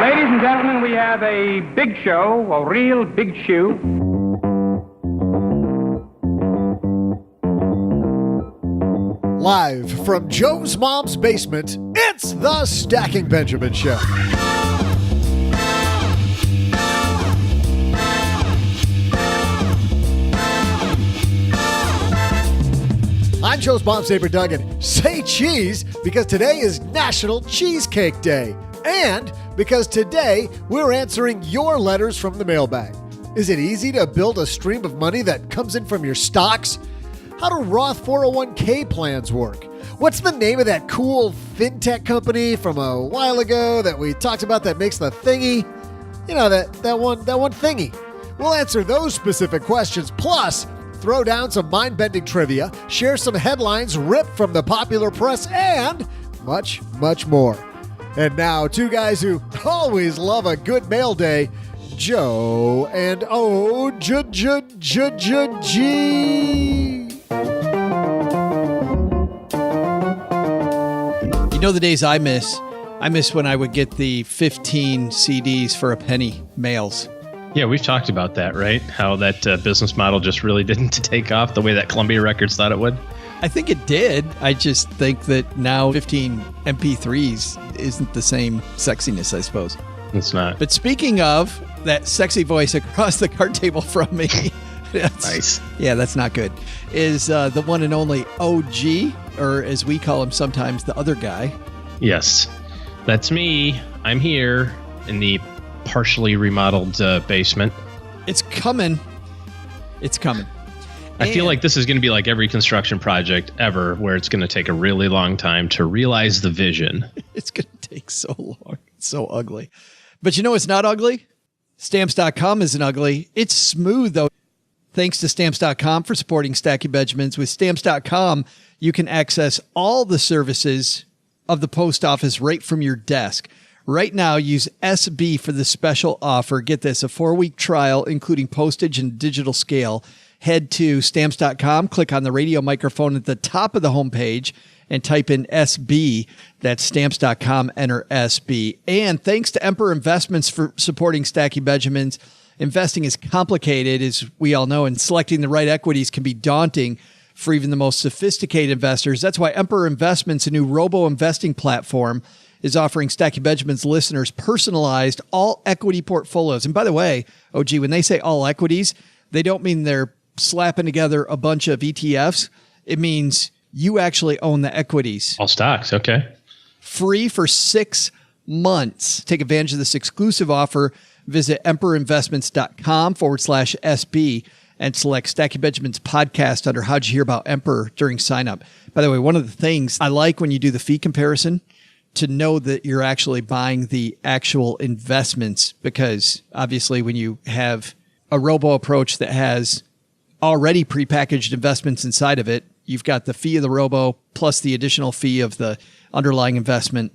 Ladies and gentlemen, we have a big show, a real big shoe. Live from Joe's mom's basement, it's the Stacking Benjamin Show. I'm Joe's mom's neighbor, Doug, and say cheese because today is National Cheesecake Day. And because today we're answering your letters from the mailbag. Is it easy to build a stream of money that comes in from your stocks? How do Roth 401k plans work? What's the name of that cool Fintech company from a while ago that we talked about that makes the thingy? You know, that one thingy. We'll answer those specific questions, plus throw down some mind-bending trivia, share some headlines ripped from the popular press, and much, much more. And now, two guys who always love a good mail day, Joe and O-G. You know the days I miss? I miss when I would get the 15 CDs for a penny mails. Yeah, we've talked about that, right? How that business model just really didn't take off the way that Columbia Records thought it would. I think it did. I just think that now 15 MP3s isn't the same sexiness, I suppose. It's not. But speaking of that sexy voice across the card table from me, nice. Yeah, that's not good, is the one and only OG, or as we call him sometimes, the other guy. Yes, that's me. I'm here in the partially remodeled basement. It's coming. It's coming. I feel like this is going to be like every construction project ever, where it's going to take a really long time to realize the vision. It's going to take so long. It's so ugly. But you know what's not ugly? Stamps.com isn't ugly. It's smooth, though. Thanks to Stamps.com for supporting Stacking Benjamins. With Stamps.com, you can access all the services of the post office right from your desk. Right now, use SB for the special offer. Get this, a 4-week trial, including postage and digital scale. Head to Stamps.com, click on the radio microphone at the top of the homepage, and type in SB. That's Stamps.com, enter SB. And thanks to Emperor Investments for supporting Stacking Benjamins. Investing is complicated, as we all know, and selecting the right equities can be daunting for even the most sophisticated investors. That's why Emperor Investments, a new robo-investing platform, is offering Stacking Benjamins listeners personalized all equity portfolios. And by the way, OG, when they say all equities, they don't mean they're slapping together a bunch of ETFs. It means you actually own the equities. All stocks, okay. Free for 6 months. Take advantage of this exclusive offer. Visit emperorinvestments.com/SB and select Stacking Benjamins podcast under How'd You Hear About Emperor during sign up. By the way, one of the things I like when you do the fee comparison, to know that you're actually buying the actual investments, because obviously when you have a robo approach that has already prepackaged investments inside of it, you've got the fee of the robo plus the additional fee of the underlying investment.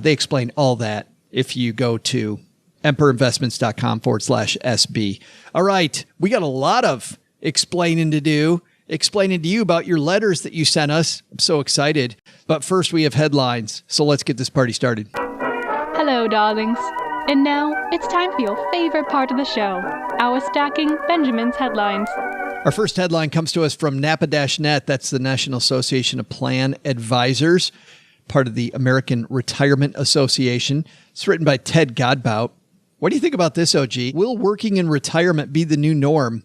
They explain all that if you go to emperorinvestments.com/SB. All right. We got a lot of explaining to do, explaining to you about your letters that you sent us. I'm so excited. But first we have headlines. So let's get this party started. Hello, darlings. And now it's time for your favorite part of the show, our Stacking Benjamins headlines. Our first headline comes to us from NAPA-Net. That's the National Association of Plan Advisors, part of the American Retirement Association. It's written by Ted Godbout. What do you think about this, OG? Will working in retirement be the new norm?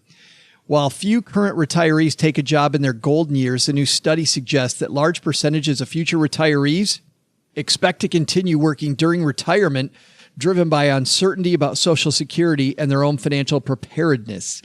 While few current retirees take a job in their golden years, a new study suggests that large percentages of future retirees expect to continue working during retirement, driven by uncertainty about Social Security and their own financial preparedness.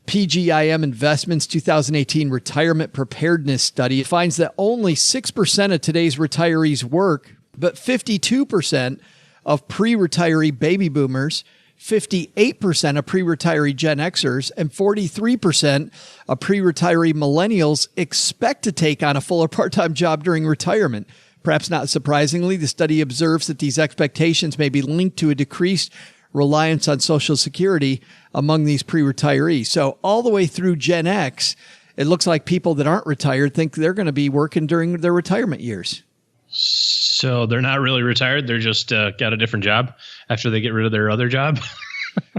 PGIM Investments' 2018 Retirement Preparedness Study finds that only 6% of today's retirees work, but 52% of pre-retiree baby boomers, 58% of pre-retiree Gen Xers, and 43% of pre-retiree millennials expect to take on a full or part-time job during retirement. Perhaps not surprisingly, the study observes that these expectations may be linked to a decreased reliance on Social Security among these pre-retirees. So all the way through Gen X, it looks like people that aren't retired think they're going to be working during their retirement years. So they're not really retired. They're just got a different job after they get rid of their other job.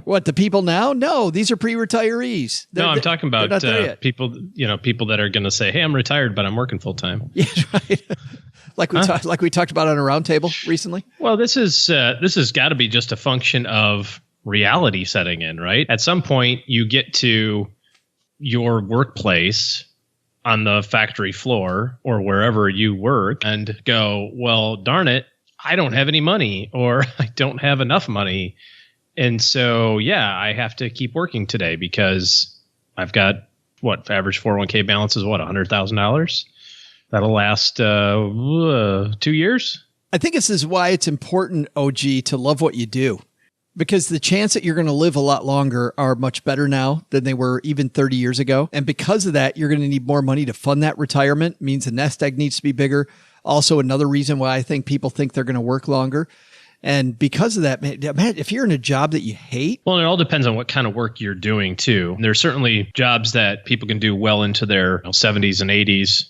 What, the people now? No, these are pre-retirees. No, I'm talking about people that are going to say, "Hey, I'm retired, but I'm working full time." Yeah, right. like we talked about on a roundtable recently. Well, this has got to be just a function of reality setting in, right? At some point, you get to your workplace on the factory floor or wherever you work and go, "Well, darn it, I don't have any money, or I don't have enough money." And so, yeah, I have to keep working today because I've got average 401k balance is $100,000. That'll last 2 years. I think this is why it's important, OG, to love what you do, because the chance that you're going to live a lot longer are much better now than they were even 30 years ago. And because of that, you're going to need more money to fund that retirement. Means the nest egg needs to be bigger. Also, another reason why I think people think they're going to work longer. And because of that, man, if you're in a job that you hate. Well, it all depends on what kind of work you're doing, too. There's certainly jobs that people can do well into their 70s and 80s.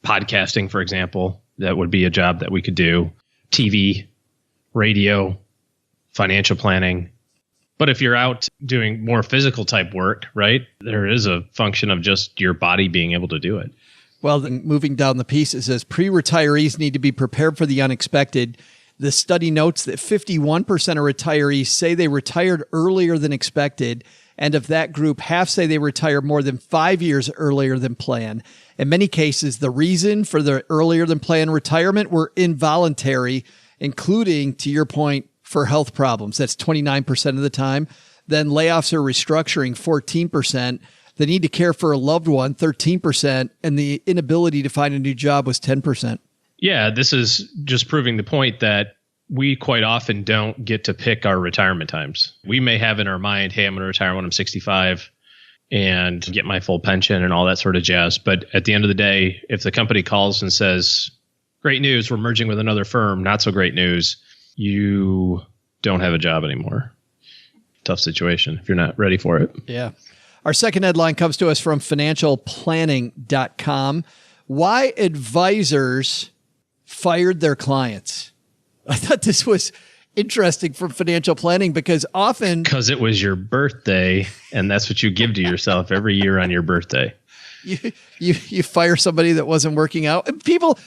Podcasting, for example, that would be a job that we could do. TV, radio, financial planning. But if you're out doing more physical type work, right, there is a function of just your body being able to do it. Well, then moving down the piece, it says pre-retirees need to be prepared for the unexpected. The study notes that 51% of retirees say they retired earlier than expected. And of that group, half say they retired more than 5 years earlier than planned. In many cases, the reason for the earlier than planned retirement were involuntary, including, to your point, for health problems. That's 29% of the time. Then layoffs or restructuring, 14%. The need to care for a loved one, 13%. And the inability to find a new job was 10%. Yeah, this is just proving the point that we quite often don't get to pick our retirement times. We may have in our mind, hey, I'm going to retire when I'm 65 and get my full pension and all that sort of jazz. But at the end of the day, if the company calls and says, great news, we're merging with another firm, not so great news, you don't have a job anymore. Tough situation if you're not ready for it. Yeah. Our second headline comes to us from financialplanning.com. Why advisors fired their clients. I thought this was interesting from financial planning because it was your birthday and that's what you give to yourself every year on your birthday. You fire somebody that wasn't working out. And people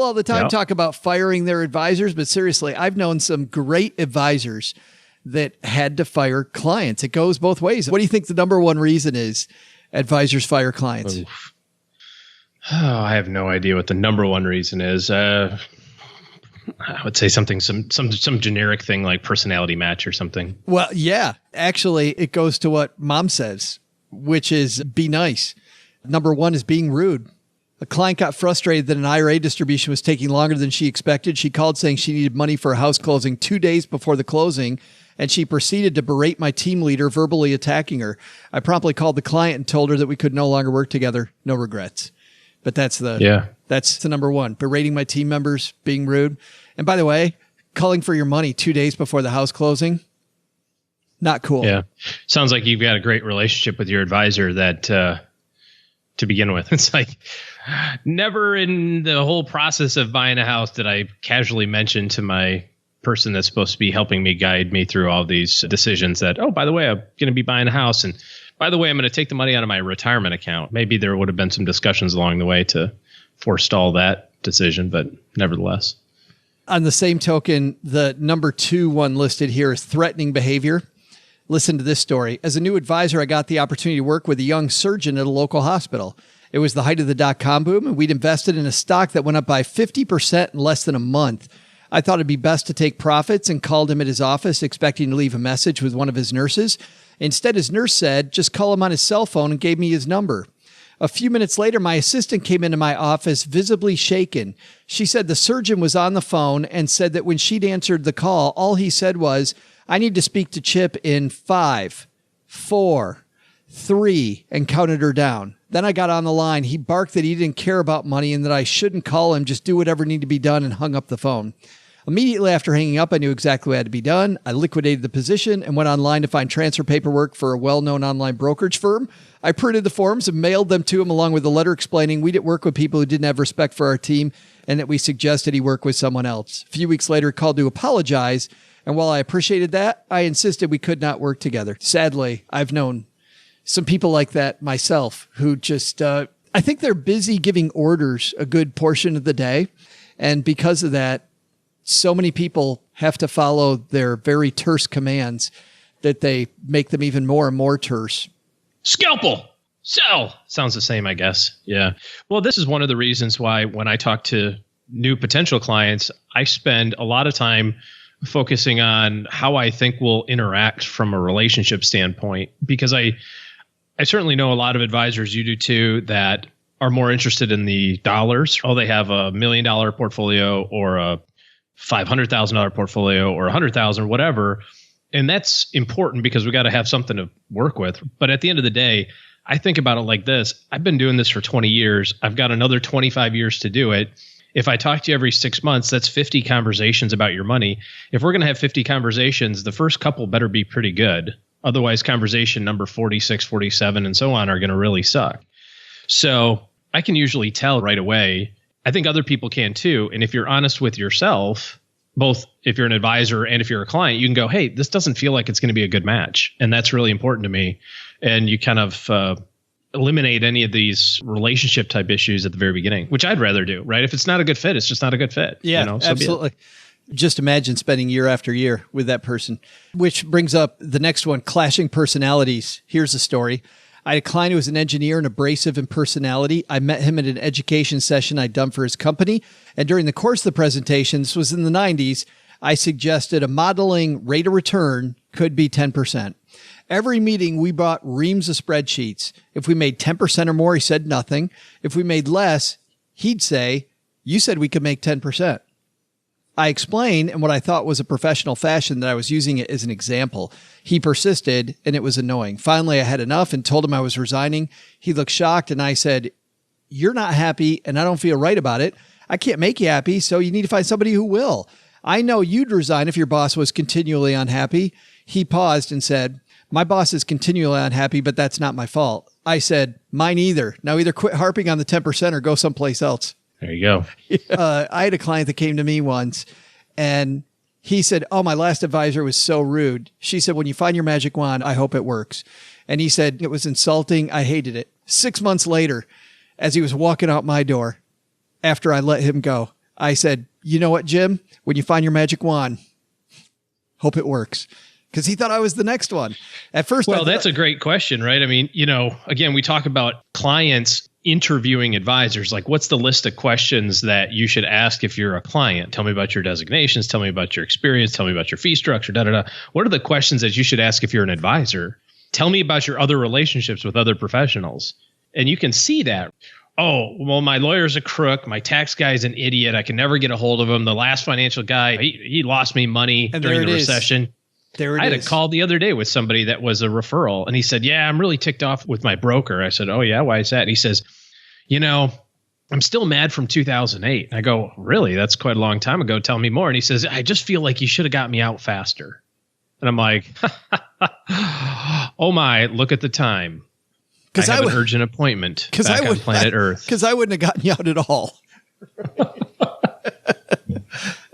all the time talk about firing their advisors, but seriously, I've known some great advisors that had to fire clients. It goes both ways. What do you think the number one reason is advisors fire clients? Oof. Oh, I have no idea what the number one reason is. I would say some generic thing like personality match or something. Well, yeah, actually, it goes to what mom says, which is be nice. Number one is being rude. A client got frustrated that an IRA distribution was taking longer than she expected. She called saying she needed money for a house closing 2 days before the closing, and she proceeded to berate my team leader, verbally attacking her. I promptly called the client and told her that we could no longer work together. No regrets. But that's the number one. Berating my team members, being rude. And by the way, calling for your money 2 days before the house closing, not cool. Yeah. Sounds like you've got a great relationship with your advisor that to begin with. It's like never in the whole process of buying a house did I casually mention to my person that's supposed to be helping me guide me through all these decisions that, oh, by the way, I'm going to be buying a house. And by the way, I'm going to take the money out of my retirement account. Maybe there would have been some discussions along the way to forestall that decision, but nevertheless. On the same token, the number 2 one listed here is threatening behavior. Listen to this story. As a new advisor, I got the opportunity to work with a young surgeon at a local hospital. It was the height of the dot-com boom, and we'd invested in a stock that went up by 50% in less than a month. I thought it'd be best to take profits and called him at his office, expecting to leave a message with one of his nurses. Instead, his nurse said, just call him on his cell phone, and gave me his number. A few minutes later, my assistant came into my office visibly shaken. She said the surgeon was on the phone and said that when she'd answered the call, all he said was, I need to speak to Chip in 5, 4, 3, and counted her down. Then I got on the line. He barked that he didn't care about money and that I shouldn't call him, just do whatever needed to be done, and hung up the phone. Immediately after hanging up, I knew exactly what had to be done. I liquidated the position and went online to find transfer paperwork for a well-known online brokerage firm. I printed the forms and mailed them to him along with a letter explaining we didn't work with people who didn't have respect for our team and that we suggested he work with someone else. A few weeks later, he called to apologize. And while I appreciated that, I insisted we could not work together. Sadly, I've known some people like that myself who just, I think they're busy giving orders a good portion of the day. And because of that, so many people have to follow their very terse commands that they make them even more and more terse. Scalpel, sell. Sounds the same, I guess. Yeah. Well, this is one of the reasons why when I talk to new potential clients, I spend a lot of time focusing on how I think we'll interact from a relationship standpoint, because I certainly know a lot of advisors, you do too, that are more interested in the dollars. Oh, they have $1 million portfolio or a $500,000 portfolio or $100,000 or whatever. And that's important because we got to have something to work with. But at the end of the day, I think about it like this. I've been doing this for 20 years. I've got another 25 years to do it. If I talk to you every 6 months, that's 50 conversations about your money. If we're going to have 50 conversations, the first couple better be pretty good. Otherwise, conversation number 46, 47, and so on are going to really suck. So I can usually tell right away. I think other people can too. And if you're honest with yourself, both if you're an advisor and if you're a client, you can go, hey, this doesn't feel like it's going to be a good match. And that's really important to me. And you kind of eliminate any of these relationship type issues at the very beginning, which I'd rather do, right? If it's not a good fit, it's just not a good fit. Yeah, so absolutely. Just imagine spending year after year with that person, which brings up the next one, clashing personalities. Here's a story. I had a client who was an engineer and abrasive in personality. I met him at an education session I'd done for his company. And during the course of the presentation, this was in the 90s, I suggested a modeling rate of return could be 10%. Every meeting, we brought reams of spreadsheets. If we made 10% or more, he said nothing. If we made less, he'd say, you said we could make 10%. I explained in what I thought was a professional fashion that I was using it as an example. He persisted, and it was annoying. Finally, I had enough and told him I was resigning. He looked shocked, and I said, you're not happy, and I don't feel right about it. I can't make you happy, so you need to find somebody who will. I know you'd resign if your boss was continually unhappy. He paused and said, my boss is continually unhappy, but that's not my fault. I said, mine either. Now either quit harping on the 10% or go someplace else. There you go. I had a client that came to me once and he said, oh, my last advisor was so rude. She said, when you find your magic wand, I hope it works. And he said, it was insulting. I hated it. 6 months later, as he was walking out my door, after I let him go, I said, you know what, Jim, when you find your magic wand, hope it works. Because he thought I was the next one. At first, well, that's a great question, right? I mean, again, we talk about clients interviewing advisors. Like, what's the list of questions that you should ask if you're a client? Tell me about your designations. Tell me about your experience. Tell me about your fee structure. What are the questions that you should ask if you're an advisor? Tell me about your other relationships with other professionals. And you can see that. Oh, well, my lawyer's a crook. My tax guy's an idiot. I can never get a hold of him. The last financial guy, he lost me money during the recession. I had a call the other day with somebody that was a referral, and he said, yeah, I'm really ticked off with my broker. I said, oh, yeah, why is that? And he says, I'm still mad from 2008. And I go, really? That's quite a long time ago. Tell me more. And he says, I just feel like you should have got me out faster. And I'm like, oh, my, look at the time. I have an urgent appointment back on planet Earth. Because I wouldn't have gotten you out at all.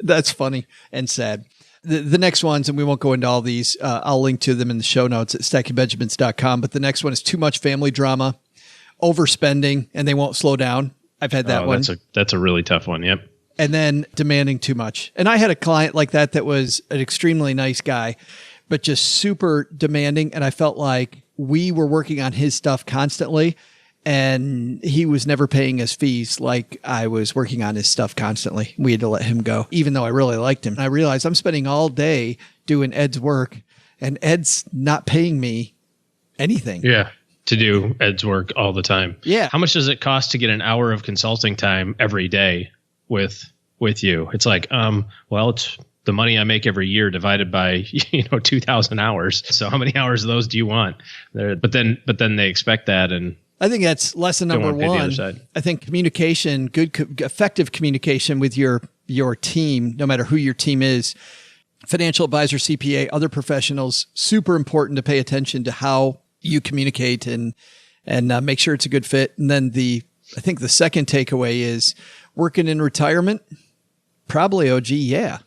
That's funny and sad. The next ones, and we won't go into all these, I'll link to them in the show notes at stackingbenjamins.com. But the next one is too much family drama, overspending, and they won't slow down. I've had that one. That's a really tough one. Yep. And then demanding too much. And I had a client like that was an extremely nice guy, but just super demanding. And I felt like we were working on his stuff constantly, and he was never paying his fees like I was working on his stuff constantly. We had to let him go, even though I really liked him. And I realized I'm spending all day doing Ed's work, and Ed's not paying me anything. Yeah, to do Ed's work all the time. Yeah. How much does it cost to get an hour of consulting time every day with you? It's like, well, it's the money I make every year divided by 2,000 hours. So how many hours of those do you want? But then they expect that, and I think that's lesson number one. I think communication, effective communication with your your team, no matter who your team is, financial advisor, CPA, other professionals, super important to pay attention to how you communicate and make sure it's a good fit. And then I think the second takeaway is working in retirement, probably OG. Yeah.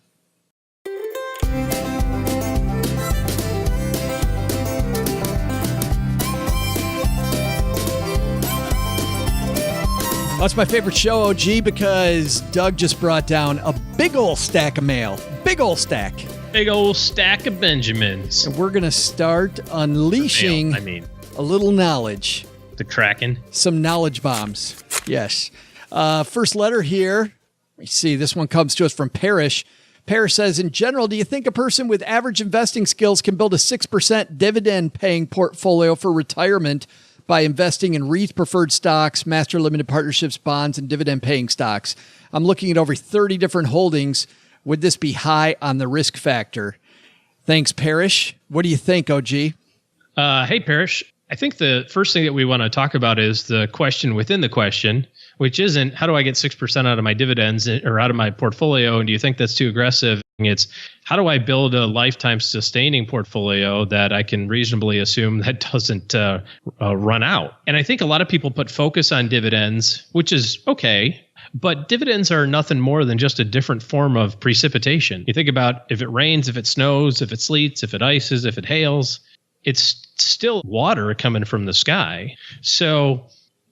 That's my favorite show, OG, because Doug just brought down a big old stack of mail. Big old stack. Big old stack of Benjamins. And we're going to start unleashing a little knowledge. The Kraken. Some knowledge bombs. Yes. First letter here. Let me see. This one comes to us from Parrish. Parrish says, in general, do you think a person with average investing skills can build a 6% dividend-paying portfolio for retirement by investing in REIT preferred stocks, master limited partnerships, bonds, and dividend-paying stocks? I'm looking at over 30 different holdings. Would this be high on the risk factor? Thanks, Parrish. What do you think, OG? Hey, Parrish. I think the first thing that we want to talk about is the question within the question, which isn't how do I get 6% out of my dividends or out of my portfolio? And do you think that's too aggressive? It's how do I build a lifetime sustaining portfolio that I can reasonably assume that doesn't run out? And I think a lot of people put focus on dividends, which is okay. But dividends are nothing more than just a different form of precipitation. You think about if it rains, if it snows, if it sleets, if it ices, if it hails, it's still water coming from the sky. So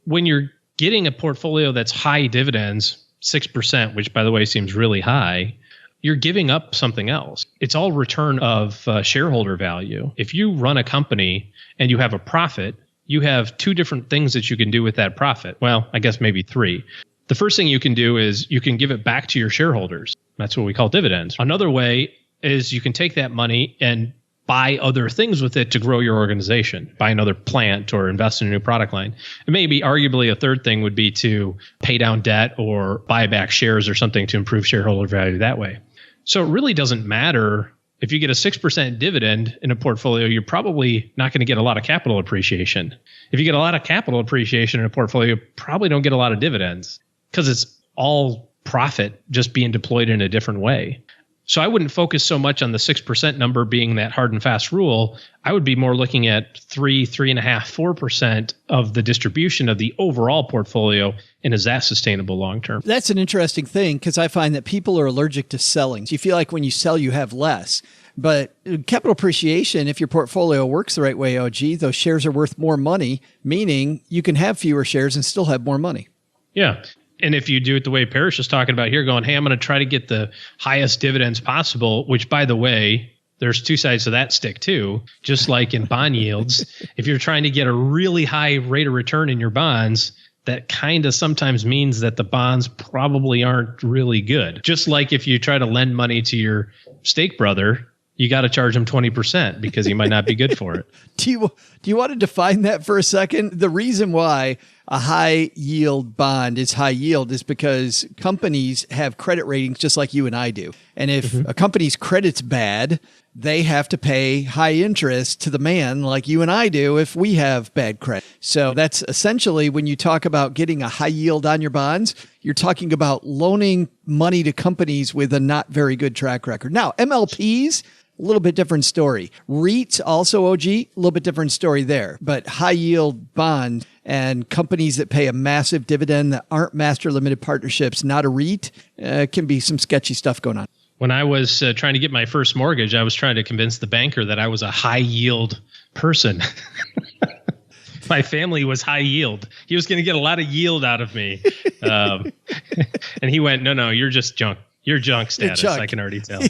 when you're getting a portfolio that's high dividends, 6%, which by the way seems really high, you're giving up something else. It's all return of shareholder value. If you run a company and you have a profit, you have two different things that you can do with that profit. Well, I guess maybe three. The first thing you can do is you can give it back to your shareholders. That's what we call dividends. Another way is you can take that money and buy other things with it to grow your organization, buy another plant or invest in a new product line. And maybe arguably a third thing would be to pay down debt or buy back shares or something to improve shareholder value that way. So it really doesn't matter if you get a 6% dividend in a portfolio, you're probably not going to get a lot of capital appreciation. If you get a lot of capital appreciation in a portfolio, you probably don't get a lot of dividends because it's all profit just being deployed in a different way. So I wouldn't focus so much on the 6% number being that hard and fast rule. I would be more looking at 3.5%, 4% of the distribution of the overall portfolio. And is that sustainable long term? That's an interesting thing because I find that people are allergic to selling. You feel like when you sell, you have less. But capital appreciation, if your portfolio works the right way, OG, those shares are worth more money, meaning you can have fewer shares and still have more money. Yeah. And if you do it the way Parrish is talking about here, going, hey, I'm going to try to get the highest dividends possible, which, by the way, there's two sides to that stick, too. Just like in bond yields, if you're trying to get a really high rate of return in your bonds, that kind of sometimes means that the bonds probably aren't really good. Just like if you try to lend money to your stake brother, you got to charge him 20% because he might not be good for it. Do you want to define that for a second? The reason why a high yield bond is high yield is because companies have credit ratings just like you and I do. And if a company's credit's bad, they have to pay high interest to the man like you and I do if we have bad credit. So that's essentially when you talk about getting a high yield on your bonds, you're talking about loaning money to companies with a not very good track record. Now, MLPs, a little bit different story. REITs, also OG, a little bit different story there. But high yield bond and companies that pay a massive dividend that aren't master limited partnerships, not a REIT, can be some sketchy stuff going on. When I was trying to get my first mortgage, I was trying to convince the banker that I was a high yield person. My family was high yield. He was going to get a lot of yield out of me. And he went, no, you're just junk. You're junk status. Junk. I can already tell.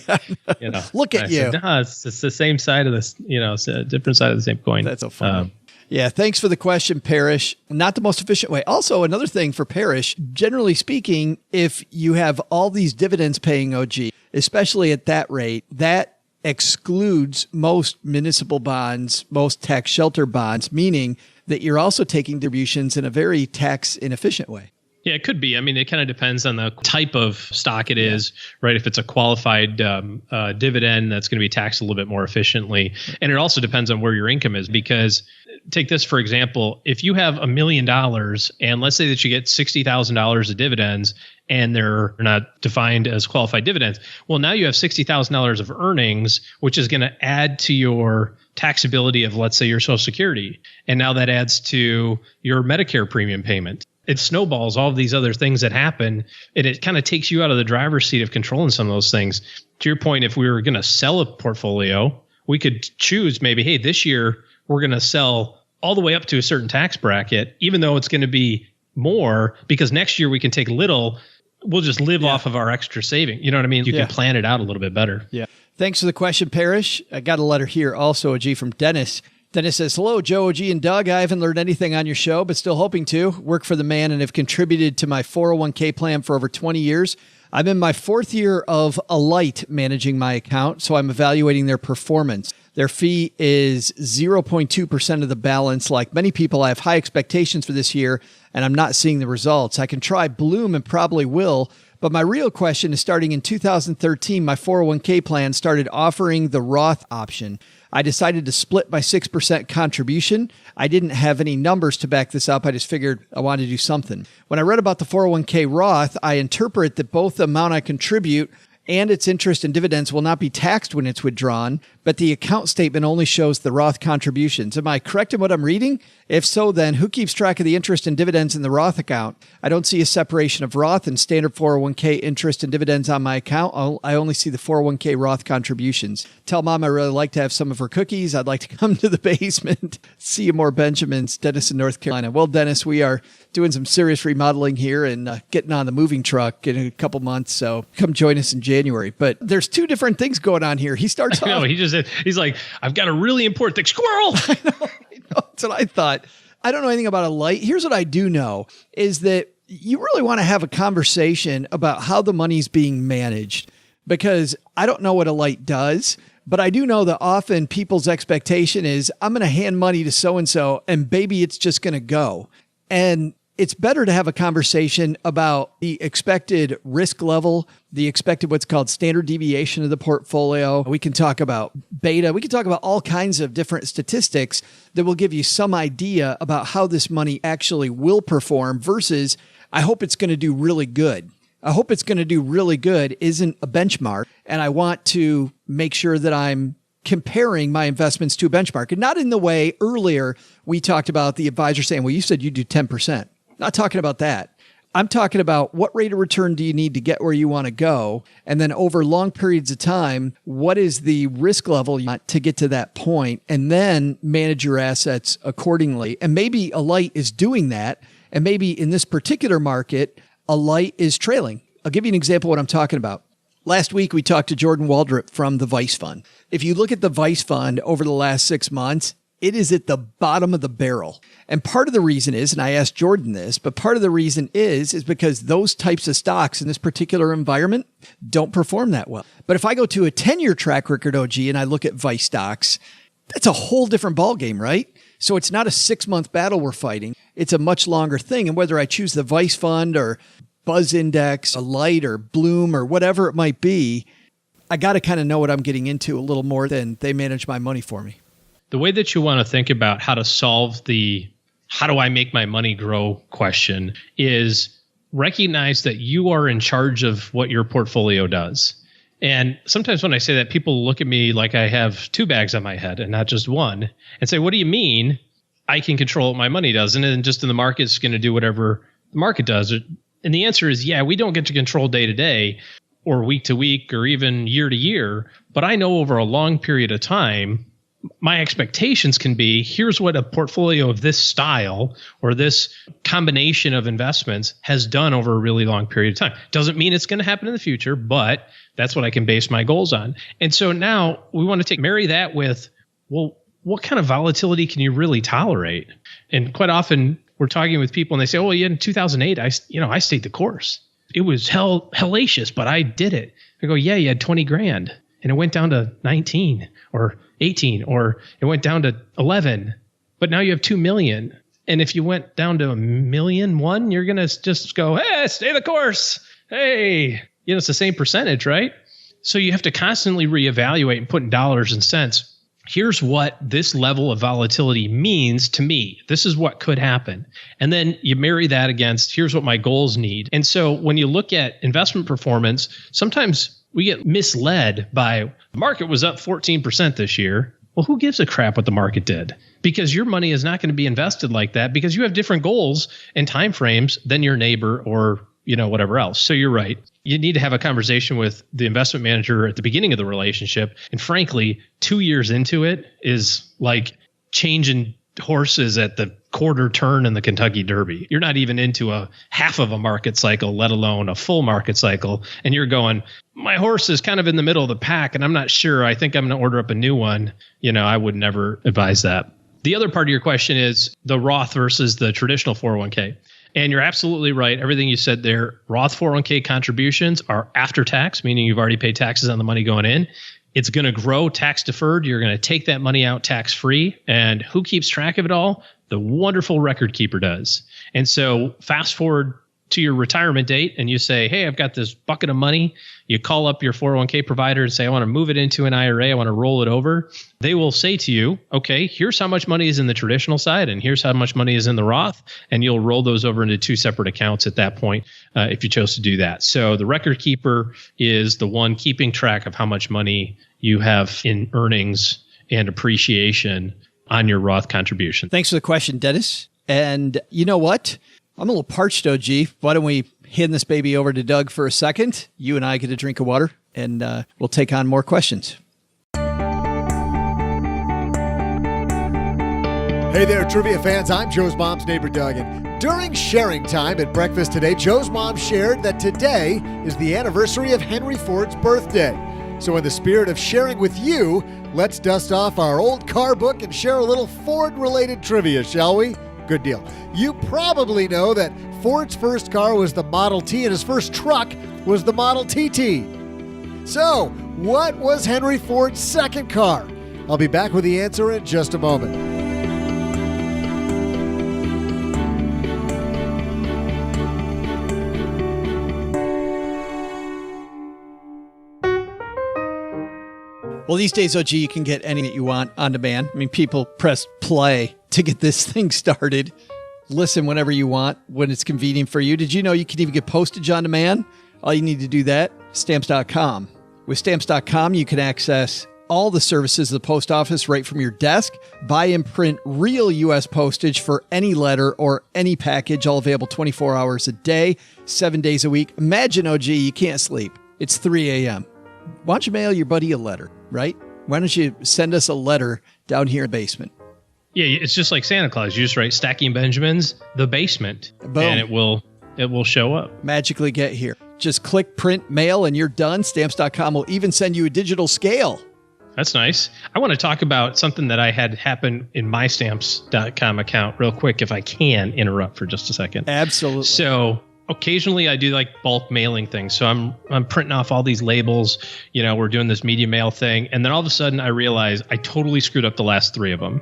Yeah. Look at you. Said, no, it's the same side of this, it's a different side of the same coin. That's so funny. Yeah, thanks for the question, Parrish. Not the most efficient way. Also, another thing for Parrish, generally speaking, if you have all these dividends paying OG, especially at that rate, that excludes most municipal bonds, most tax shelter bonds, meaning that you're also taking distributions in a very tax inefficient way. Yeah, it could be. I mean, it kind of depends on the type of stock it is, right? If it's a qualified dividend, that's going to be taxed a little bit more efficiently. And it also depends on where your income is, because take this for example. If you have $1 million and let's say that you get $60,000 of dividends and they're not defined as qualified dividends. Well, now you have $60,000 of earnings, which is going to add to your taxability of, let's say, your Social Security. And now that adds to your Medicare premium payment. It snowballs all of these other things that happen, and it kind of takes you out of the driver's seat of controlling some of those things. To your point, if we were going to sell a portfolio, we could choose maybe, hey, this year we're going to sell all the way up to a certain tax bracket, even though it's going to be more, because next year we can take little. We'll just live off of our extra saving. You know what I mean? You can plan it out a little bit better. Yeah. Thanks for the question, Parrish. I got a letter here also, OG, from Dennis. Dennis says, hello, Joe, OG, and Doug. I haven't learned anything on your show, but still hoping to. Work for the man and have contributed to my 401k plan for over 20 years. I'm in my 4th year of Alight managing my account, so I'm evaluating their performance. Their fee is 0.2% of the balance. Like many people, I have high expectations for this year, and I'm not seeing the results. I can try Bloom and probably will, but my real question is starting in 2013, my 401k plan started offering the Roth option. I decided to split my 6% contribution. I didn't have any numbers to back this up. I just figured I wanted to do something. When I read about the 401k Roth, I interpret that both the amount I contribute and its interest and dividends will not be taxed when it's withdrawn, but the account statement only shows the Roth contributions. Am I correct in what I'm reading? If so, then who keeps track of the interest and dividends in the Roth account? I don't see a separation of Roth and standard 401k interest and dividends on my account. I only see the 401k Roth contributions. Tell Mom I really like to have some of her cookies. I'd like to come to the basement. See you more Benjamins. Dennis in North Carolina. Well, Dennis, we are doing some serious remodeling here and getting on the moving truck in a couple months. So come join us in January. But there's two different things going on here. He starts off. No, he's like, I've got a really important thing. Squirrel. I know. That's what I thought. I don't know anything about Alight. Here's what I do know is that you really want to have a conversation about how the money's being managed, because I don't know what Alight does, but I do know that often people's expectation is I'm going to hand money to so-and-so and baby, it's just going to go. And it's better to have a conversation about the expected risk level, the expected what's called standard deviation of the portfolio. We can talk about beta. We can talk about all kinds of different statistics that will give you some idea about how this money actually will perform versus I hope it's going to do really good. I hope it's going to do really good isn't a benchmark. And I want to make sure that I'm comparing my investments to a benchmark, and not in the way earlier we talked about the advisor saying, well, you said you do 10%. Not talking about that. I'm talking about what rate of return do you need to get where you want to go? And then over long periods of time, what is the risk level you want to get to that point? And then manage your assets accordingly. And maybe Alight is doing that. And maybe in this particular market, Alight is trailing. I'll give you an example of what I'm talking about. Last week, we talked to Jordan Waldrop from the Vice Fund. If you look at the Vice Fund over the last 6 months, it is at the bottom of the barrel. And part of the reason is, and I asked Jordan this, but part of the reason is because those types of stocks in this particular environment don't perform that well. But if I go to a 10-year track record, OG, and I look at Vice stocks, that's a whole different ballgame, right? So it's not a 6-month battle we're fighting. It's a much longer thing. And whether I choose the Vice Fund or Buzz Index, Alight or Bloom or whatever it might be, I got to kind of know what I'm getting into a little more than they manage my money for me. The way that you want to think about how to solve the how do I make my money grow question is recognize that you are in charge of what your portfolio does. And sometimes when I say that, people look at me like I have 2 bags on my head and not just one and say, what do you mean I can control what my money does? And then just in the market's going to do whatever the market does. And the answer is, yeah, we don't get to control day to day or week to week or even year to year. But I know over a long period of time, my expectations can be, here's what a portfolio of this style or this combination of investments has done over a really long period of time. Doesn't mean it's going to happen in the future, but that's what I can base my goals on. And so now we want to marry that with, well, what kind of volatility can you really tolerate? And quite often we're talking with people and they say, oh, yeah, in 2008, I stayed the course. It was hellacious, but I did it. I go, yeah, you had 20 grand and it went down to 19 or 18, or it went down to 11, but now you have 2 million. And if you went down to 1,000,001, you're going to just go, hey, stay the course. Hey, it's the same percentage, right? So you have to constantly reevaluate and put in dollars and cents. here's what this level of volatility means to me. This is what could happen. And then you marry that against, here's what my goals need. And so when you look at investment performance, sometimes we get misled by the market was up 14% this year. Well, who gives a crap what the market did? Because your money is not going to be invested like that because you have different goals and timeframes than your neighbor or whatever else. So you're right. You need to have a conversation with the investment manager at the beginning of the relationship. And frankly, 2 years into it is like changing horses at the quarter turn in the Kentucky Derby. You're not even into a half of a market cycle, let alone a full market cycle. And you're going, my horse is kind of in the middle of the pack and I'm not sure. I think I'm going to order up a new one. I would never advise that. The other part of your question is the Roth versus the traditional 401k. And you're absolutely right. Everything you said there, Roth 401k contributions are after tax, meaning you've already paid taxes on the money going in. It's going to grow tax deferred. You're going to take that money out tax free. And who keeps track of it all? The wonderful record keeper does. And so fast forward to your retirement date and you say, hey, I've got this bucket of money. You call up your 401k provider and say, I want to move it into an IRA. I want to roll it over. They will say to you, okay, here's how much money is in the traditional side and here's how much money is in the Roth. And you'll roll those over into two separate accounts at that point if you chose to do that. So the record keeper is the one keeping track of how much money you have in earnings and appreciation on your Roth contribution. Thanks for the question, Dennis. And you know what? I'm a little parched, OG. Why don't we hand this baby over to Doug for a second? You and I get a drink of water, and we'll take on more questions. Hey there, trivia fans. I'm Joe's mom's neighbor, Doug. And during sharing time at breakfast today, Joe's mom shared that today is the anniversary of Henry Ford's birthday. So in the spirit of sharing with you, let's dust off our old car book and share a little Ford-related trivia, shall we? Good deal. You probably know that Ford's first car was the Model T and his first truck was the Model TT. So, what was Henry Ford's second car? I'll be back with the answer in just a moment. Well, these days, OG, you can get anything that you want on demand. I mean, people press play to get this thing started. Listen whenever you want, when it's convenient for you. Did you know you can even get postage on demand? All you need to do that, Stamps.com. With Stamps.com, you can access all the services of the post office right from your desk. Buy and print real U.S. postage for any letter or any package, all available 24 hours a day, 7 days a week. Imagine, OG, you can't sleep. It's 3 a.m. Why don't you mail your buddy a letter, right? Why don't you send us a letter down here in the basement? Yeah, it's just like Santa Claus. You just write Stacking Benjamins, the basement, Boom. And it will show up. Magically get here. Just click print mail and you're done. Stamps.com will even send you a digital scale. That's nice. I want to talk about something that I had happen in my Stamps.com account real quick, if I can interrupt for just a second. Absolutely. So occasionally I do like bulk mailing things. So I'm printing off all these labels, we're doing this media mail thing. And then all of a sudden I realize I totally screwed up the last 3 of them.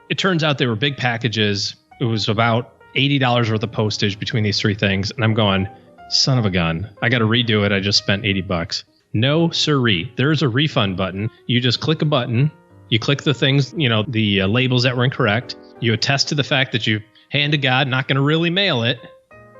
It turns out they were big packages. It was about $80 worth of postage between these 3 things. And I'm going, son of a gun. I got to redo it. I just spent $80. No, sirree. There's a refund button. You just click a button. You click the things, the labels that were incorrect. You attest to the fact that you, hand to God, not going to really mail it.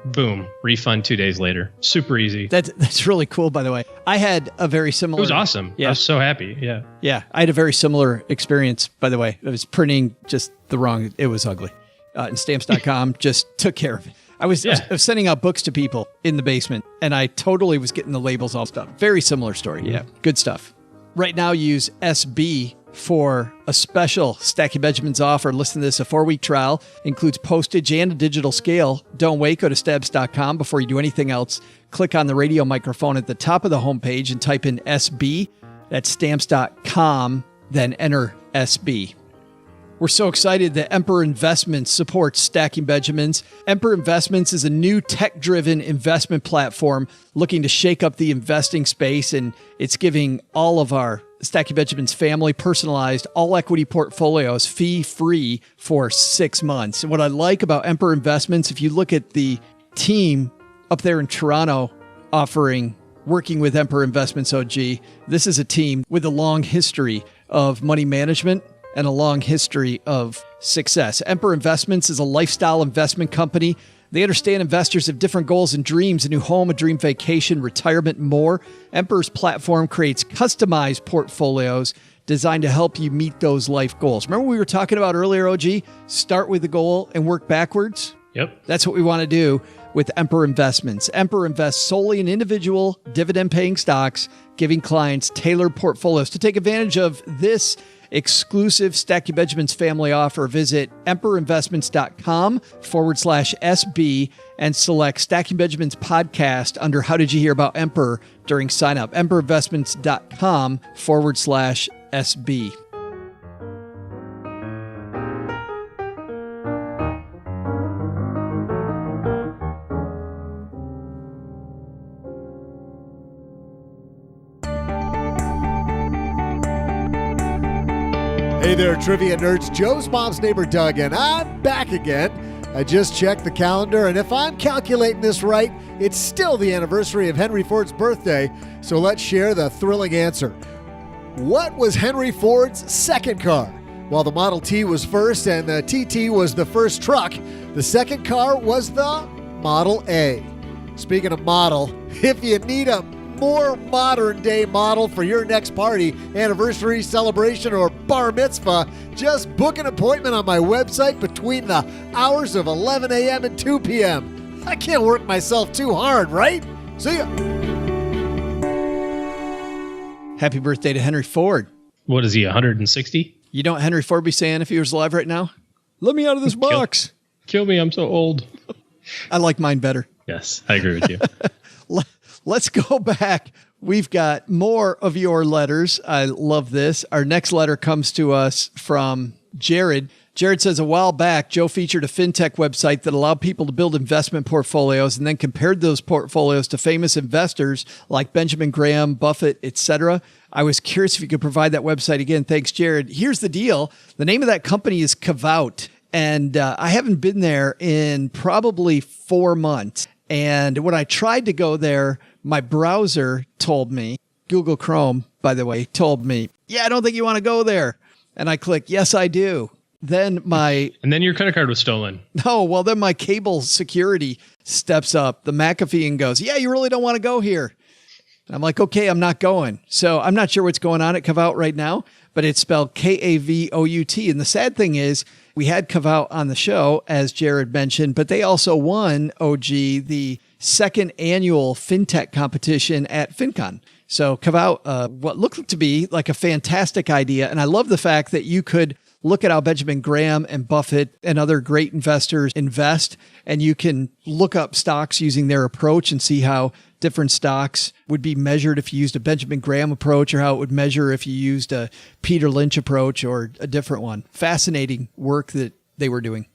Boom, refund 2 days later. Super easy. That's really cool, by the way. I had a very similar... It was awesome. Yeah. I was so happy. Yeah. Yeah, I had a very similar experience, by the way. I was printing just the wrong... It was ugly. And Stamps.com just took care of it. I was sending out books to people in the basement, and I totally was getting the labels all stuff. Very similar story. Yeah, good stuff. Right now, use SB for a special Stacking Benjamins offer. Listen to this, a 4-week trial, includes postage and a digital scale. Don't wait, go to stamps.com before you do anything else. Click on the radio microphone at the top of the homepage and type in SB. That's stamps.com, then enter SB. We're so excited that Emperor Investments supports Stacking Benjamins. Emperor Investments is a new tech-driven investment platform looking to shake up the investing space, and it's giving all of our Stacking Benjamins family personalized all-equity portfolios fee-free for 6 months. And what I like about Emperor Investments, if you look at the team up there in Toronto working with Emperor Investments OG, this is a team with a long history of money management and a long history of success. Emperor Investments is a lifestyle investment company. They understand investors have different goals and dreams: a new home, a dream vacation, retirement, and more. Emperor's platform creates customized portfolios designed to help you meet those life goals. Remember we were talking about earlier, OG? Start with the goal and work backwards? Yep. That's what we want to do with Emperor Investments. Emperor invests solely in individual dividend-paying stocks, giving clients tailored portfolios. To take advantage of this exclusive Stacking Benjamins family offer, visit emperorinvestments.com/SB and select Stacking Benjamins podcast under How Did You Hear About Emperor during sign up. emperorinvestments.com/SB. Hey there, trivia nerds. Joe's mom's neighbor Doug, and I'm back again. I just checked the calendar, and if I'm calculating this right, it's still the anniversary of Henry Ford's birthday, so let's share the thrilling answer. What was Henry Ford's second car? While the Model T was first and the TT was the first truck, the second car was the Model A. Speaking of model, if you need a more modern-day model for your next party, anniversary, celebration, or bar mitzvah, just book an appointment on my website between the hours of 11 a.m. and 2 p.m. I can't work myself too hard, right? See ya. Happy birthday to Henry Ford. What is he, 160? You know what Henry Ford be saying if he was alive right now? Let me out of this box. Kill me, I'm so old. I like mine better. Yes, I agree with you. Let's go back. We've got more of your letters. I love this. Our next letter comes to us from Jared. Jared says, a while back, Joe featured a fintech website that allowed people to build investment portfolios and then compared those portfolios to famous investors like Benjamin Graham, Buffett, etc. I was curious if you could provide that website again. Thanks, Jared. Here's the deal. The name of that company is Kavout, and I haven't been there in probably 4 months. And when I tried to go there, my browser told me, Google Chrome, by the way, told me, yeah, I don't think you want to go there. And I clicked, yes, I do. Then And then your credit card was stolen. Then my cable security steps up, the McAfee, and goes, yeah, you really don't want to go here. And I'm like, okay, I'm not going. So I'm not sure what's going on at Kavout right now, but it's spelled Kavout. And the sad thing is, we had Kavout on the show, as Jared mentioned, but they also won, OG, the second annual Fintech competition at FinCon. So Kavout, what looked to be like a fantastic idea. And I love the fact that you could look at how Benjamin Graham and Buffett and other great investors invest, and you can look up stocks using their approach and see how different stocks would be measured if you used a Benjamin Graham approach, or how it would measure if you used a Peter Lynch approach or a different one. Fascinating work that they were doing.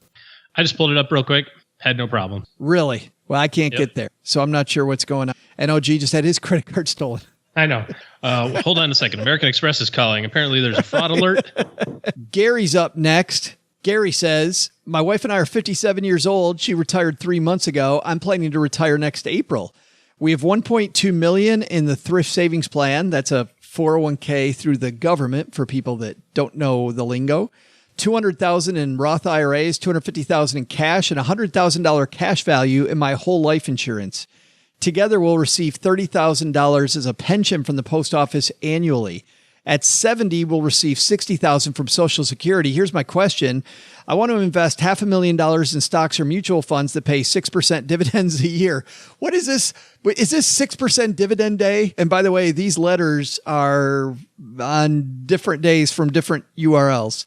I just pulled it up real quick. Had no problem. Really? Well, I can't get there, so I'm not sure what's going on. And OG just had his credit card stolen. I know. Hold on a second. American Express is calling. Apparently there's a fraud alert. Gary's up next. Gary says, my wife and I are 57 years old. She retired 3 months ago. I'm planning to retire next April. We have $1.2 million in the thrift savings plan. That's a 401k through the government for people that don't know the lingo. $200,000 in Roth IRAs, $250,000 in cash, and $100,000 cash value in my whole life insurance. Together, we'll receive $30,000 as a pension from the post office annually. At 70, we'll receive $60,000 from Social Security. Here's my question. I want to invest $500,000 in stocks or mutual funds that pay 6% dividends a year. What is this? Is this 6% dividend day? And by the way, these letters are on different days from different URLs.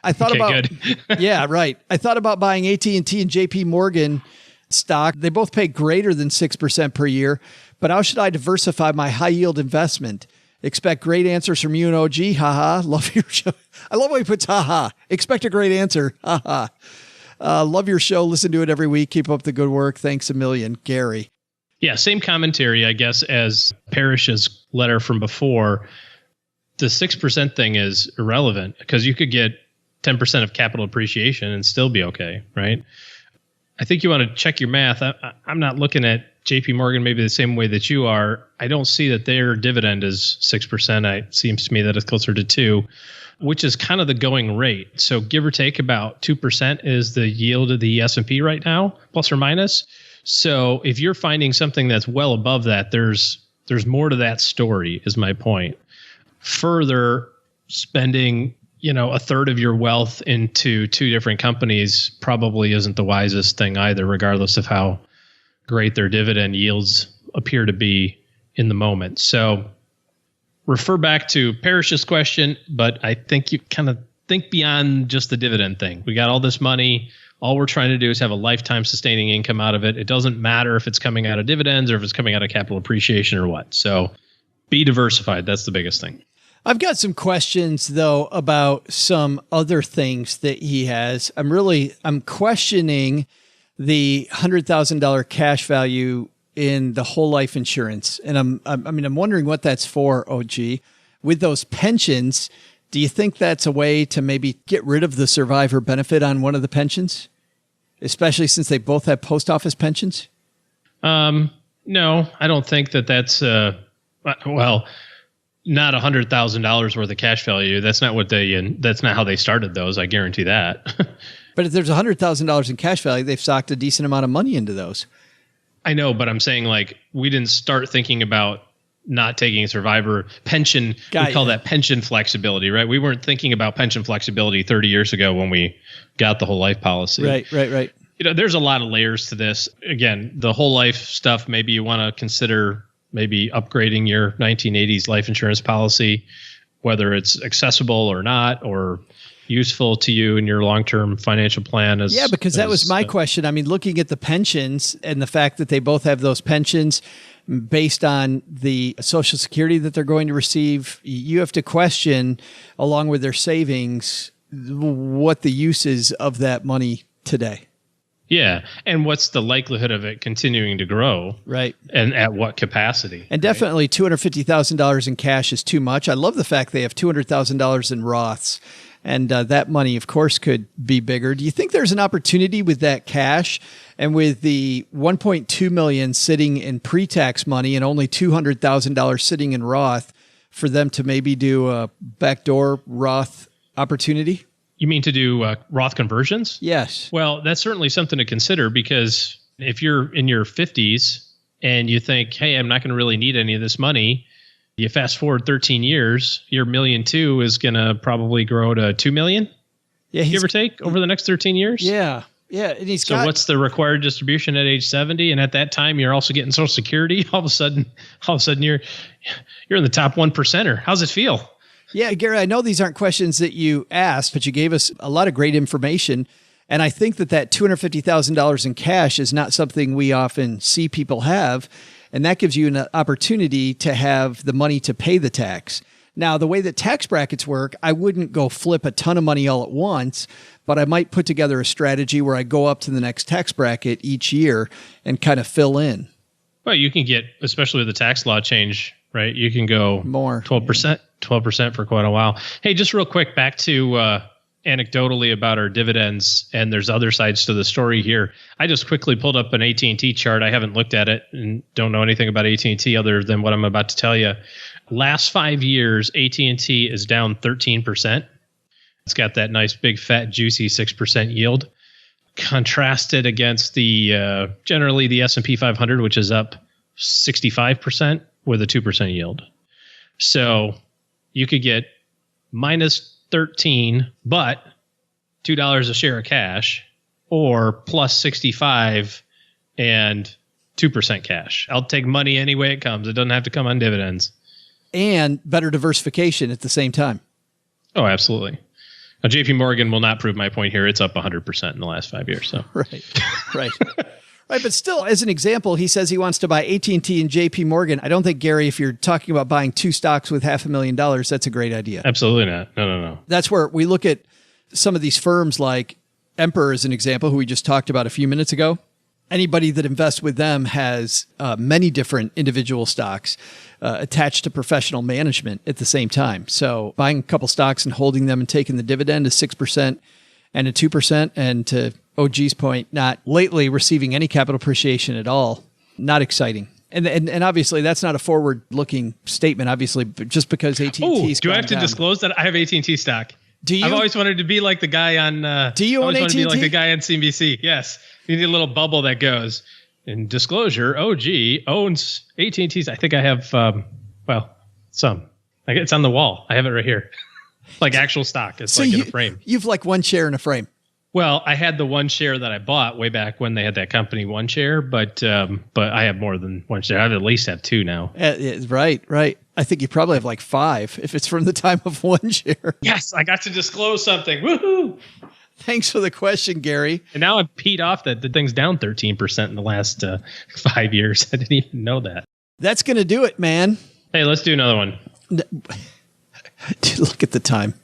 I thought good. Yeah, right. I thought about buying AT&T and JP Morgan stock. They both pay greater than 6% per year, but how should I diversify my high yield investment? Expect great answers from you and OG. Haha. Love your show. I love how he puts haha. Expect a great answer. Haha. Love your show. Listen to it every week. Keep up the good work. Thanks a million, Gary. Yeah, same commentary, I guess, as Parrish's letter from before. The 6% thing is irrelevant because you could get 10% of capital appreciation and still be okay, right? I think you want to check your math. I'm not looking at JP Morgan, maybe the same way that you are, I don't see that their dividend is 6%. It seems to me that it's closer to 2%, which is kind of the going rate. So give or take about 2% is the yield of the S&P right now, plus or minus. So if you're finding something that's well above that, there's more to that story, is my point. Further, spending a third of your wealth into two different companies probably isn't the wisest thing either, regardless of how great their dividend yields appear to be in the moment. So refer back to Parrish's question, but I think you kind of think beyond just the dividend thing. We got all this money. All we're trying to do is have a lifetime sustaining income out of it. It doesn't matter if it's coming out of dividends or if it's coming out of capital appreciation or what. So be diversified. That's the biggest thing. I've got some questions, though, about some other things that he has. I'm questioning the $100,000 cash value in the whole life insurance. And I'm wondering what that's for, OG. With those pensions, do you think that's a way to maybe get rid of the survivor benefit on one of the pensions, especially since they both have post office pensions? No, I don't think that's not $100,000 worth of cash value. That's not that's not how they started those. I guarantee that. But if there's $100,000 in cash value, they've socked a decent amount of money into those. I know, but I'm saying we didn't start thinking about not taking a survivor pension. We call that pension flexibility, right? We weren't thinking about pension flexibility 30 years ago when we got the whole life policy. Right. There's a lot of layers to this. Again, the whole life stuff, maybe you want to consider maybe upgrading your 1980s life insurance policy, whether it's accessible or not, or useful to you in your long-term financial plan. Because that was my question. I mean, looking at the pensions and the fact that they both have those pensions based on the Social Security that they're going to receive, you have to question, along with their savings, what the use is of that money today. Yeah. And what's the likelihood of it continuing to grow? Right. And at what capacity? And definitely $250,000 in cash is too much. I love the fact they have $200,000 in Roths. And that money, of course, could be bigger. Do you think there's an opportunity with that cash and with the $1.2 million sitting in pre-tax money and only $200,000 sitting in Roth for them to maybe do a backdoor Roth opportunity? You mean to do Roth conversions? Yes. Well, that's certainly something to consider, because if you're in your 50s and you think, hey, I'm not going to really need any of this money, you fast forward 13 years, your $1.2 million is going to probably grow to $2 million, give or take, over the next 13 years. Yeah. And what's the required distribution at age 70? And at that time, you're also getting Social Security. All of a sudden, you're in the top 1%er. How's it feel? Yeah, Gary, I know these aren't questions that you asked, but you gave us a lot of great information. And I think that $250,000 in cash is not something we often see people have. And that gives you an opportunity to have the money to pay the tax. Now, the way that tax brackets work, I wouldn't go flip a ton of money all at once, but I might put together a strategy where I go up to the next tax bracket each year and kind of fill in. Well, you can get, especially with the tax law change, right? You can go more 12% for quite a while. Hey, just real quick, back to anecdotally about our dividends, and there's other sides to the story here. I just quickly pulled up an AT&T chart. I haven't looked at it and don't know anything about AT&T other than what I'm about to tell you. Last 5 years, AT&T is down 13%. It's got that nice, big, fat, juicy 6% yield. Contrasted against the generally the S&P 500, which is up 65% with a 2% yield. So you could get minus 13, but $2 a share of cash, or plus 65 and 2% cash. I'll take money any way it comes. It doesn't have to come on dividends. And better diversification at the same time. Oh, absolutely. Now, JP Morgan will not prove my point here. It's up 100% in the last 5 years. So Right. Right, but still, as an example, he says he wants to buy AT&T and JP Morgan. I don't think, Gary, if you're talking about buying two stocks with $500,000, that's a great idea. Absolutely not. No. That's where we look at some of these firms like Emperor as an example, who we just talked about a few minutes ago. Anybody that invests with them has many different individual stocks attached to professional management at the same time. So buying a couple stocks and holding them and taking the dividend is 6% and a 2%. And to OG's point, not lately receiving any capital appreciation at all. Not exciting. And obviously that's not a forward-looking statement. Obviously, but just because AT&T's do I have to down. disclose that I have AT&T stock? Do you? I've always wanted to be like the guy on. Do you own I always wanted to be like AT&T? the guy on CNBC. Yes, you need a little bubble that goes. In disclosure, OG owns AT&T's. I think I have. Some. It's on the wall. I have it right here, like actual stock. It's in a frame. You've like one share in a frame. Well, I had the one share that I bought way back when they had that company one share, but I have more than one share. I at least have two now. Right. I think you probably have like 5 if it's from the time of one share. Yes, I got to disclose something. Woohoo! Thanks for the question, Gary. And now I'm peed off that the thing's down 13% in the last 5 years. I didn't even know that. That's going to do it, man. Hey, let's do another one. Look at the time.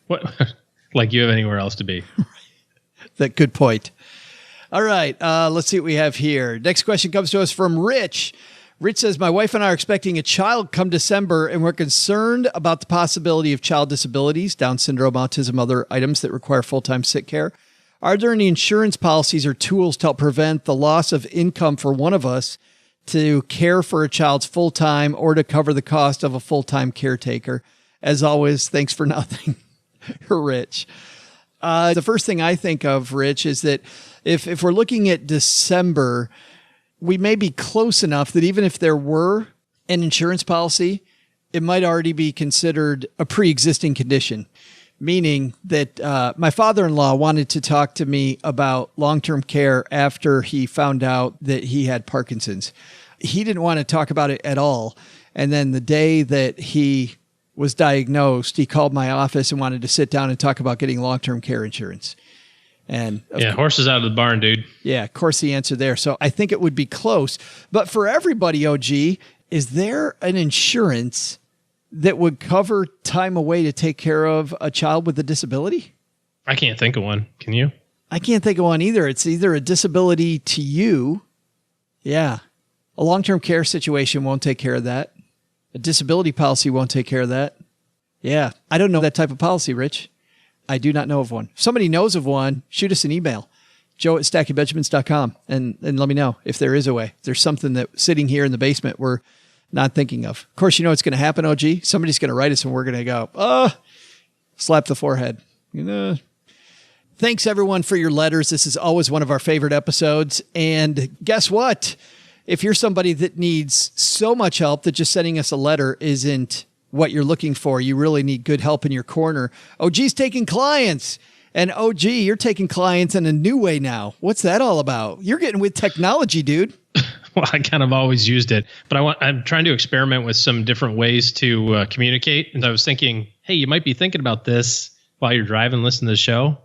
What? Like you have anywhere else to be. That good point. All right. Let's see what we have here. Next question comes to us from Rich. Rich says, my wife and I are expecting a child come December, and we're concerned about the possibility of child disabilities, Down syndrome, autism, other items that require full-time sick care. Are there any insurance policies or tools to help prevent the loss of income for one of us to care for a child's full-time or to cover the cost of a full-time caretaker? As always, thanks for nothing. Rich. The first thing I think of, Rich, is that if we're looking at December, we may be close enough that even if there were an insurance policy, it might already be considered a pre-existing condition, meaning that my father-in-law wanted to talk to me about long-term care after he found out that he had Parkinson's. He didn't want to talk about it at all. And then the day that he was diagnosed, he called my office and wanted to sit down and talk about getting long-term care insurance. And horses out of the barn, dude. Yeah, of course, the answer there. So I think it would be close. But for everybody, OG, is there an insurance that would cover time away to take care of a child with a disability? I can't think of one. Can you? I can't think of one either. It's either a disability to you. Yeah. A long-term care situation won't take care of that. A disability policy won't take care of that. Yeah. I don't know that type of policy, Rich. I do not know of one. If somebody knows of one, shoot us an email, joe@stackingbenjamins.com, and let me know if there is a way. If there's something that sitting here in the basement we're not thinking of. Of course, you know what's going to happen, OG? Somebody's going to write us and we're going to go, slap the forehead. Thanks, everyone, for your letters. This is always one of our favorite episodes. And guess what? If you're somebody that needs so much help that just sending us a letter isn't what you're looking for, you really need good help in your corner. OG's taking clients. And OG, you're taking clients in a new way now. What's that all about? You're getting with technology, dude. Well, I kind of always used it, but I'm trying to experiment with some different ways to communicate. And I was thinking, hey, you might be thinking about this while you're driving, listening to the show.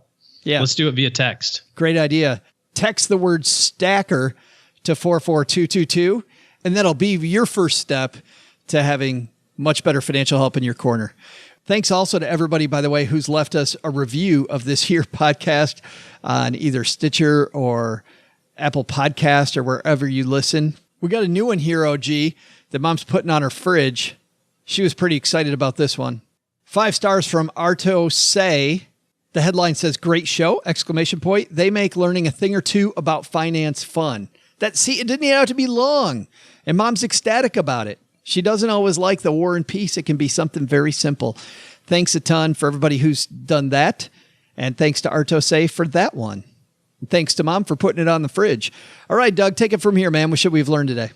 Yeah. Let's do it via text. Great idea. Text the word stacker to 44222, and that'll be your first step to having much better financial help in your corner. Thanks also to everybody, by the way, who's left us a review of this here podcast on either Stitcher or Apple Podcast or wherever you listen. We got a new one here, OG, that Mom's putting on her fridge. She was pretty excited about this one. 5 stars from Arto Say. The headline says, great show, ! They make learning a thing or two about finance fun. It didn't even have to be long. And Mom's ecstatic about it. She doesn't always like the War and Peace. It can be something very simple. Thanks a ton for everybody who's done that. And thanks to Arto Say for that one. And thanks to Mom for putting it on the fridge. All right, Doug, take it from here, man. What should we have learned today?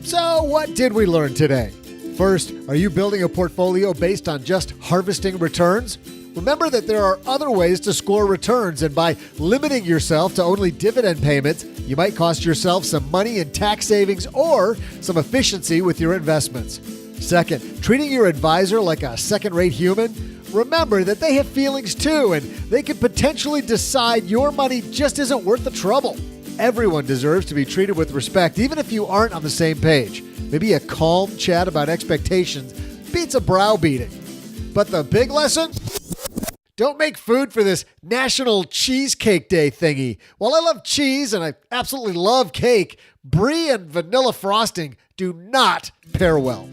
So what did we learn today? First, are you building a portfolio based on just harvesting returns? Remember that there are other ways to score returns, and by limiting yourself to only dividend payments, you might cost yourself some money in tax savings or some efficiency with your investments. Second, treating your advisor like a second-rate human. Remember that they have feelings too, and they could potentially decide your money just isn't worth the trouble. Everyone deserves to be treated with respect, even if you aren't on the same page. Maybe a calm chat about expectations beats a browbeating. But the big lesson? Don't make food for this National Cheesecake Day thingy. While I love cheese and I absolutely love cake, brie and vanilla frosting do not pair well.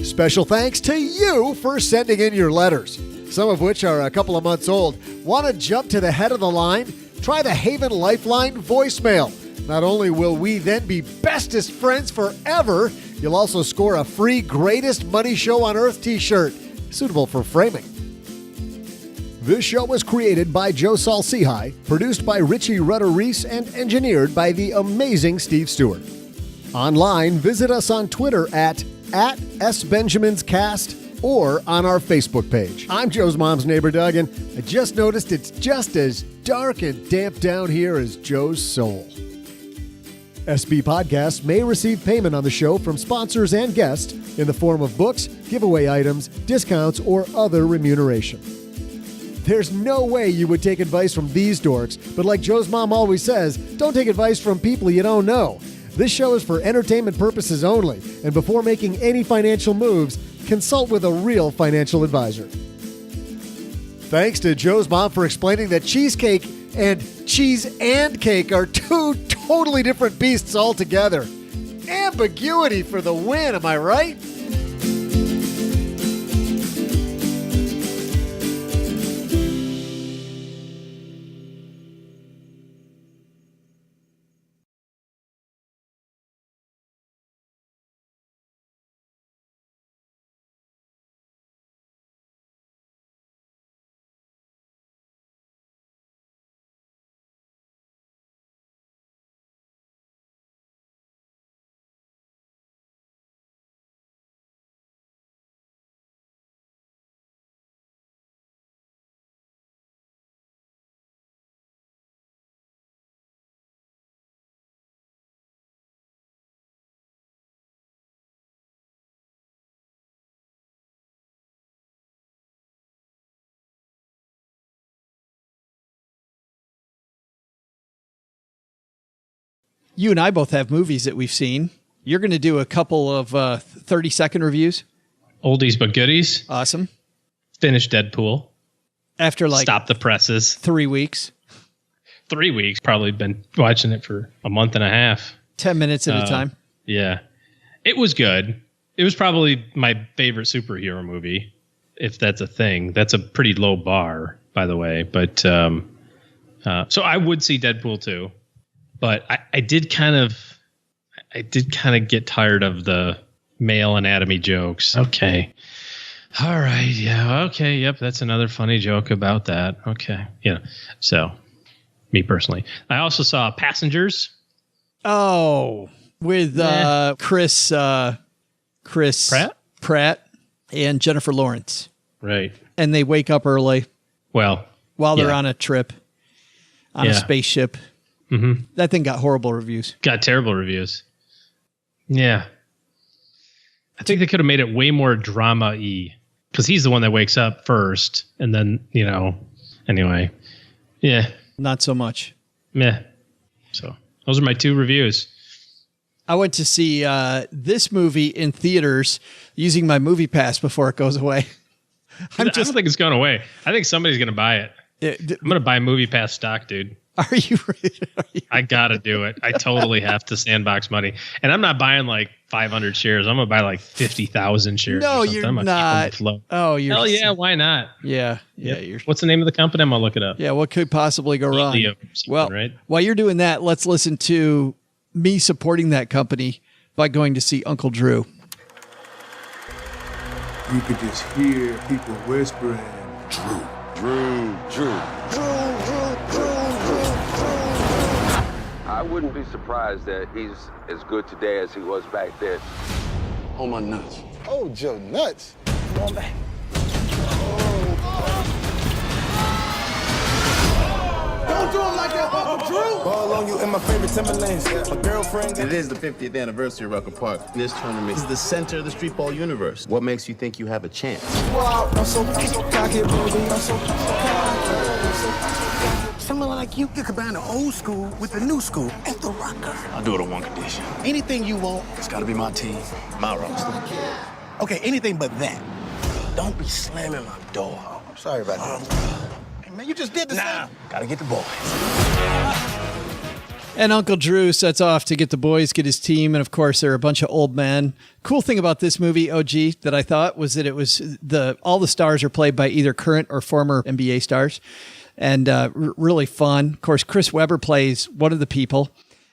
Special thanks to you for sending in your letters, some of which are a couple of months old. Want to jump to the head of the line? Try the Haven Lifeline voicemail. Not only will we then be bestest friends forever, you'll also score a free Greatest Money Show on Earth t-shirt, suitable for framing. This show was created by Joe Saul-Sehy, produced by Richie Rutter-Reese, and engineered by the amazing Steve Stewart. Online, visit us on Twitter at SBenjaminsCast or on our Facebook page. I'm Joe's mom's neighbor, Doug, and I just noticed it's just as dark and damp down here as Joe's soul. SB Podcasts may receive payment on the show from sponsors and guests in the form of books, giveaway items, discounts, or other remuneration. There's no way you would take advice from these dorks, but like Joe's mom always says, don't take advice from people you don't know. This show is for entertainment purposes only, and before making any financial moves, consult with a real financial advisor. Thanks to Joe's mom for explaining that cheesecake and cheese and cake are two totally different beasts altogether. Ambiguity for the win, am I right? You and I both have movies that we've seen. You're going to do a couple of 30-second reviews. Oldies but goodies. Awesome. Finished Deadpool. After Stop the presses. 3 weeks. 3 weeks. Probably been watching it for a month and a half. 10 minutes at a time. Yeah. It was good. It was probably my favorite superhero movie, if that's a thing. That's a pretty low bar, by the way. But so I would see Deadpool 2. But I did kind of get tired of the male anatomy jokes. Okay. All right. Yeah. Okay. Yep. That's another funny joke about that. Okay. Yeah. So me personally, I also saw Passengers. Oh, with Chris Pratt and Jennifer Lawrence. Right. And they wake up early. Well, while they're on a trip on a spaceship. Mm-hmm. That thing got horrible reviews. Got terrible reviews. Yeah. I think they could have made it way more drama-y because he's the one that wakes up first. And then, anyway. Yeah. Not so much. Meh. So those are my 2 reviews. I went to see this movie in theaters using my movie pass before it goes away. I don't think it's going away. I think somebody's going to buy it. I'm going to buy movie pass stock, dude. Are you really? I got to do it. I totally have to sandbox money. And I'm not buying like 500 shares. I'm going to buy like 50,000 shares. No, you're not. Oh, you're. Hell yeah, why not? Yeah. Yep. What's the name of the company? I'm going to look it up. Yeah, what could possibly go wrong? Well, right? While you're doing that, let's listen to me supporting that company by going to see Uncle Drew. You could just hear people whispering, Drew. I wouldn't be surprised that he's as good today as he was back then. Oh, my nuts. Oh, Joe nuts. Come on back. Don't do him like that, Uncle Drew. Ball on you in my favorite Timberlands. My girlfriend. It is the 50th anniversary of Rucker Park. This tournament is the center of the street ball universe. What makes you think you have a chance? Wow, I'm so cocky, baby. I'm so someone like you could combine the old school with the new school at the Rucker. I'll do it on one condition. Anything you want, It's got to be my team, my roster. okay, anything but that. Don't be slamming my door. Oh, I'm sorry about that. Hey, man, you just did the same. Gotta get the boys. And Uncle Drew sets off to get the boys, get his team, and of course they're a bunch of old men. Cool thing about this movie, OG, that I thought was that it was all the stars are played by either current or former NBA stars, and really fun. Of course, Chris Webber plays one of the people,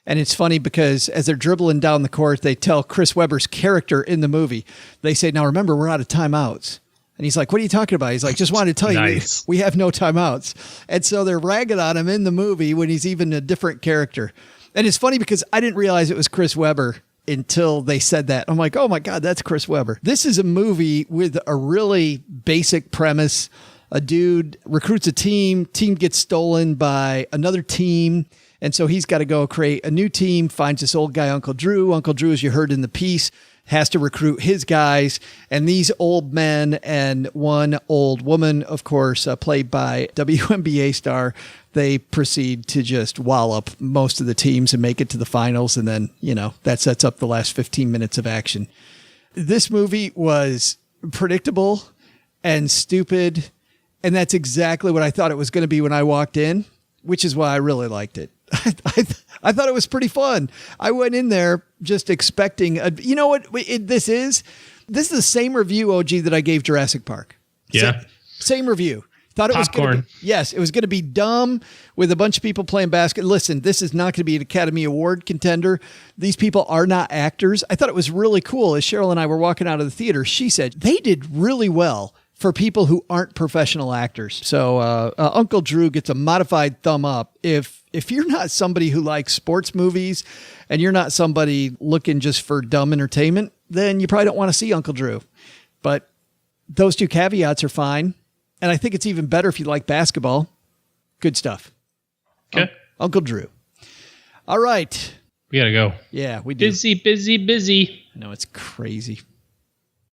And it's funny because as they're dribbling down the court, they tell Chris Webber's character in the movie, they say, now remember, we're out of timeouts. And he's like, what are you talking about? He's like, just wanted to tell you, we have no timeouts. And so they're ragging on him in the movie when he's even a different character. And it's funny because I didn't realize it was Chris Webber until they said that. I'm like, oh my God, that's Chris Webber. This is a movie with a really basic premise. A dude recruits a team gets stolen by another team. And so he's got to go create a new team, finds this old guy, Uncle Drew. Uncle Drew, as you heard in the piece, has to recruit his guys. And these old men and one old woman, of course, played by WNBA star, they proceed to just wallop most of the teams and make it to the finals. And then, that sets up the last 15 minutes of action. This movie was predictable and stupid. And that's exactly what I thought it was going to be when I walked in, which is why I really liked it. I thought it was pretty fun. I went in there just expecting, this is the same review, OG, that I gave Jurassic Park. Yeah. Same review. Thought it was going to be, yes, it was going to be dumb with a bunch of people playing basketball. Listen, this is not going to be an Academy Award contender. These people are not actors. I thought it was really cool. As Cheryl and I were walking out of the theater, she said they did really well for people who aren't professional actors. So Uncle Drew gets a modified thumb up. If you're not somebody who likes sports movies and you're not somebody looking just for dumb entertainment, then you probably don't want to see Uncle Drew. But those two caveats are fine. And I think it's even better if you like basketball. Good stuff. Okay. Uncle Drew. All right. We got to go. Yeah, we do. Busy. No, it's crazy.